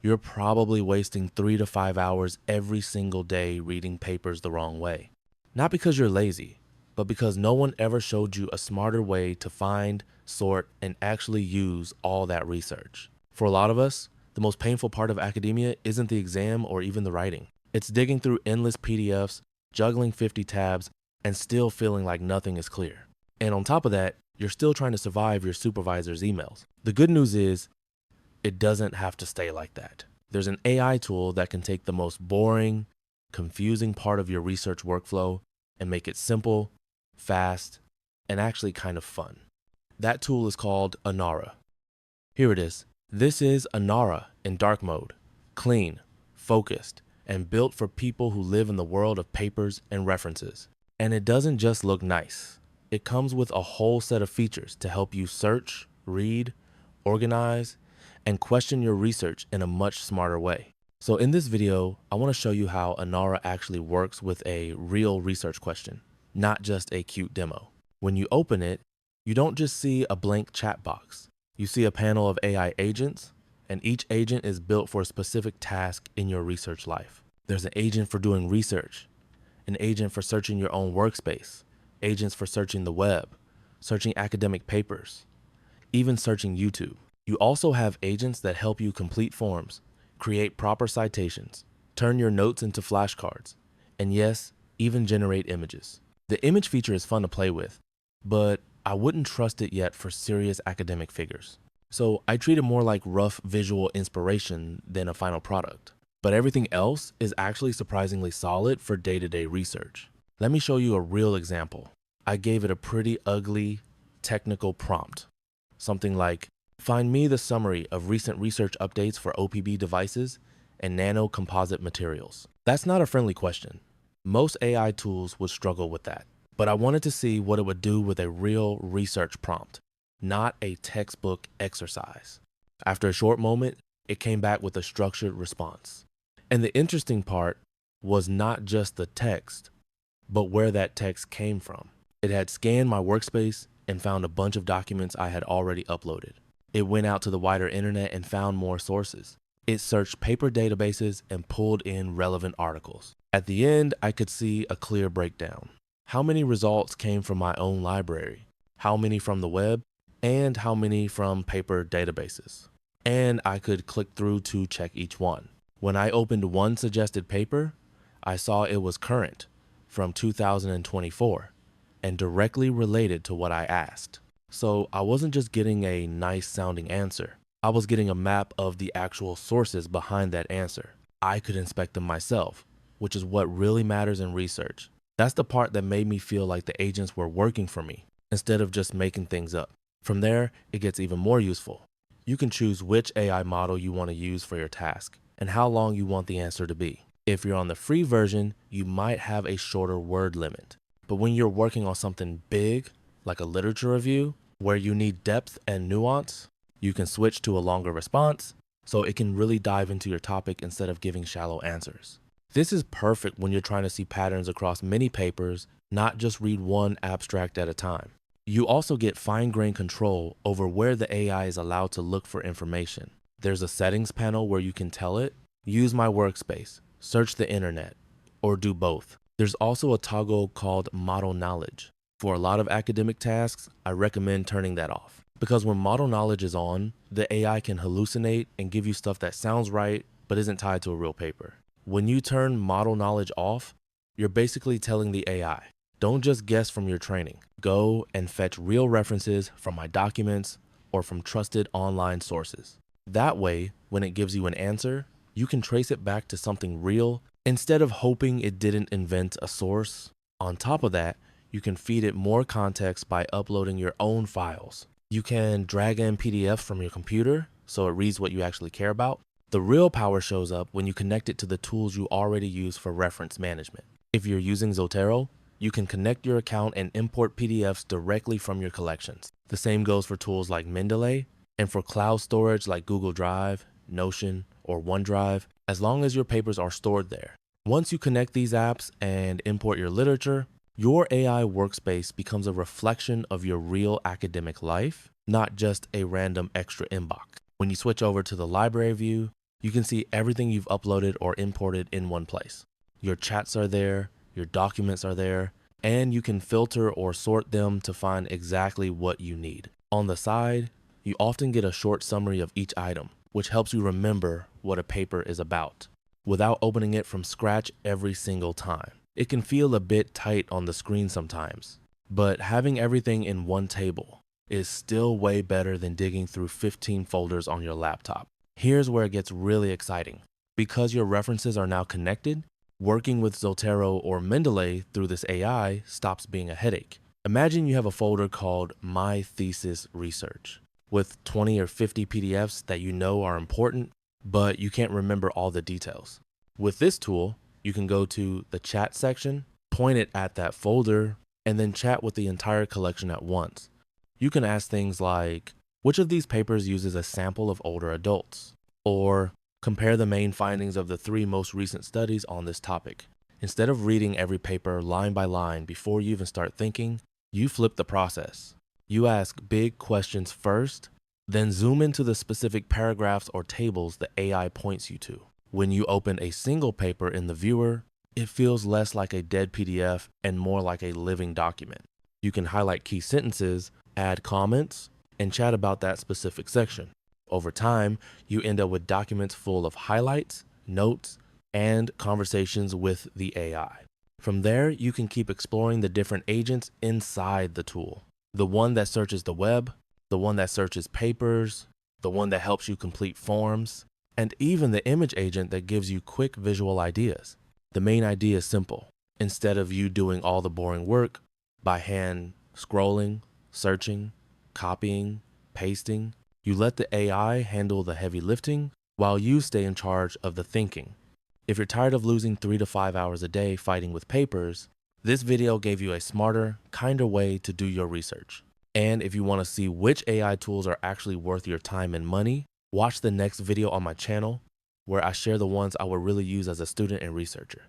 you're probably wasting 3 to 5 hours every single day reading papers the wrong way. Not because you're lazy, but because no one ever showed you a smarter way to find, sort, and actually use all that research. For a lot of us, the most painful part of academia isn't the exam or even the writing. It's digging through endless PDFs, juggling 50 tabs, and still feeling like nothing is clear. And on top of that, you're still trying to survive your supervisor's emails. The good news is, it doesn't have to stay like that. There's an AI tool that can take the most boring, confusing part of your research workflow and make it simple, fast, and actually kind of fun. That tool is called Anara. Here it is. This is Anara in dark mode, clean, focused, and built for people who live in the world of papers and references. And it doesn't just look nice. It comes with a whole set of features to help you search, read, organize, and question your research in a much smarter way. So in this video, I want to show you how Anara actually works with a real research question, not just a cute demo. When you open it, you don't just see a blank chat box. You see a panel of AI agents, and each agent is built for a specific task in your research life. There's an agent for doing research, an agent for searching your own workspace, agents for searching the web, searching academic papers, even searching YouTube. You also have agents that help you complete forms, create proper citations, turn your notes into flashcards, and yes, even generate images. The image feature is fun to play with, but I wouldn't trust it yet for serious academic figures. So I treat it more like rough visual inspiration than a final product. But everything else is actually surprisingly solid for day-to-day research. Let me show you a real example. I gave it a pretty ugly technical prompt. Something like, find me the summary of recent research updates for OPB devices and nano composite materials. That's not a friendly question. Most AI tools would struggle with that. But I wanted to see what it would do with a real research prompt, not a textbook exercise. After a short moment, it came back with a structured response. And the interesting part was not just the text, but where that text came from. It had scanned my workspace and found a bunch of documents I had already uploaded. It went out to the wider internet and found more sources. It searched paper databases and pulled in relevant articles. At the end, I could see a clear breakdown. How many results came from my own library? How many from the web? And how many from paper databases? And I could click through to check each one. When I opened one suggested paper, I saw it was current, from 2024, and directly related to what I asked. So I wasn't just getting a nice sounding answer. I was getting a map of the actual sources behind that answer. I could inspect them myself, which is what really matters in research. That's the part that made me feel like the agents were working for me instead of just making things up. From there, it gets even more useful. You can choose which AI model you want to use for your task and how long you want the answer to be. If you're on the free version, you might have a shorter word limit. But when you're working on something big, like a literature review, where you need depth and nuance, you can switch to a longer response so it can really dive into your topic instead of giving shallow answers. This is perfect when you're trying to see patterns across many papers, not just read one abstract at a time. You also get fine-grained control over where the AI is allowed to look for information. There's a settings panel where you can tell it, use my workspace, search the internet, or do both. There's also a toggle called model knowledge. For a lot of academic tasks, I recommend turning that off. Because when model knowledge is on, the AI can hallucinate and give you stuff that sounds right, but isn't tied to a real paper. When you turn model knowledge off, you're basically telling the AI, don't just guess from your training. Go and fetch real references from my documents or from trusted online sources. That way, when it gives you an answer, you can trace it back to something real instead of hoping it didn't invent a source. On top of that, you can feed it more context by uploading your own files. You can drag in PDFs from your computer so it reads what you actually care about. The real power shows up when you connect it to the tools you already use for reference management. If you're using Zotero, you can connect your account and import PDFs directly from your collections. The same goes for tools like Mendeley and for cloud storage like Google Drive, Notion, or OneDrive, as long as your papers are stored there. Once you connect these apps and import your literature, your AI workspace becomes a reflection of your real academic life, not just a random extra inbox. When you switch over to the library view, You can see everything you've uploaded or imported in one place. Your chats are there, your documents are there, and you can filter or sort them to find exactly what you need. On the side, you often get a short summary of each item, which helps you remember what a paper is about, without opening it from scratch every single time. It can feel a bit tight on the screen sometimes, but having everything in one table is still way better than digging through 15 folders on your laptop. Here's where it gets really exciting. Because your references are now connected, working with Zotero or Mendeley through this AI stops being a headache. Imagine you have a folder called My Thesis Research with 20 or 50 PDFs that you know are important, but you can't remember all the details. With this tool, you can go to the chat section, point it at that folder, and then chat with the entire collection at once. You can ask things like, which of these papers uses a sample of older adults? Or compare the main findings of the 3 most recent studies on this topic. Instead of reading every paper line by line before you even start thinking, you flip the process. You ask big questions first, then zoom into the specific paragraphs or tables the AI points you to. When you open a single paper in the viewer, it feels less like a dead PDF and more like a living document. You can highlight key sentences, add comments, and chat about that specific section. Over time, you end up with documents full of highlights, notes, and conversations with the AI. From there, you can keep exploring the different agents inside the tool. The one that searches the web, the one that searches papers, the one that helps you complete forms, and even the image agent that gives you quick visual ideas. The main idea is simple. Instead of you doing all the boring work by hand scrolling, searching, copying, pasting, you let the AI handle the heavy lifting while you stay in charge of the thinking. If you're tired of losing 3 to 5 hours a day fighting with papers, this video gave you a smarter, kinder way to do your research. And if you want to see which AI tools are actually worth your time and money, watch the next video on my channel where I share the ones I would really use as a student and researcher.